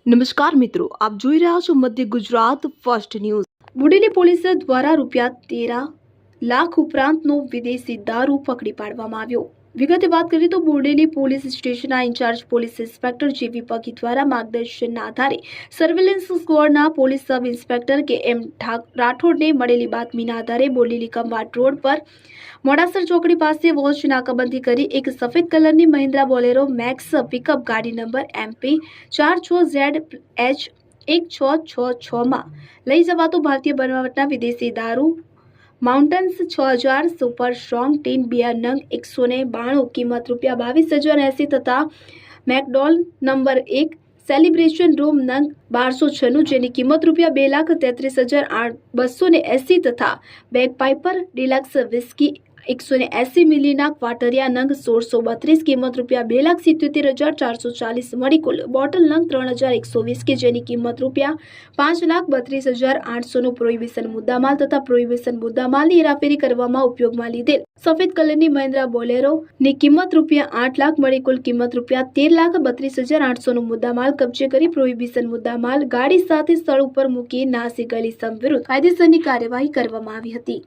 નમસ્કાર મિત્રો, આપ જોઈ રહ્યા છો મધ્ય Gujarat first news. Bodeli police દ્વારા ₹13 લાખ ઉપરાંતનો વિદેશી દારૂ પકડી પાડવામાં આવ્યો। વિગતે વાત કરીએ તો બોડેલી પોલીસ સ્ટેશનના ઇન્ચાર્જ પોલીસ ઇન્સ્પેક્ટર જેવી પગી દ્વારા માર્ગદર્શનના આધારે સર્વેલન્સ સ્ક્વોડના પોલીસ સબ ઇન્સ્પેક્ટર કે.એમ. રાઠોડને મળેલી બાતમીના આધારે બોડેલી કમવાટ રોડ પર મોડાસર ચોકડી પાસે વોચ નાકાબંધી કરી એક સફેદ કલરની મહિન્દ્રા બોલેરો મેક્સ પિકઅપ ગાડી નંબર MP46ZH1666 માં લઈ જવાતો ભારતીય બનાવટના વિદેશી દારૂ માઉન્ટન્સ 6000 સુપર સ્ટ્રોંગ ટીન બિયર નંગ 192 કિંમત ₹22,080 તથા મેકડોલ નંબર 1 સેલિબ્રેશન રૂમ નંગ 1296 જેની કિંમત ₹2,33,280 તથા bag piper deluxe whisky 180 Melinda ક્વાટરિયા નંગ 1632 કિંમત ₹2,77,440 મળી કુલ બોટલ નંગ 3120 કે જેની કિંમત ₹5,32,800 પ્રોહિબિશન મુદ્દામાલ તથા પ્રોહિબિશન મુદ્દામાલની હેરાફેરી કરવામાં ઉપયોગમાં લીધેલ સફેદ કલરની મહિન્દ્રા બોલેરો ની કિંમત ₹8 લાખ મળી કુલ કિંમત ₹13,32,800 મુદ્દામાલ કબજે કરી પ્રોહિબિશન મુદ્દામાલ ગાડી સાથે સ્થળ ઉપર મૂકી નાસી ગયેલી સમ વિરુદ્ધ કાયદેસરની કાર્યવાહી કરવામાં આવી હતી।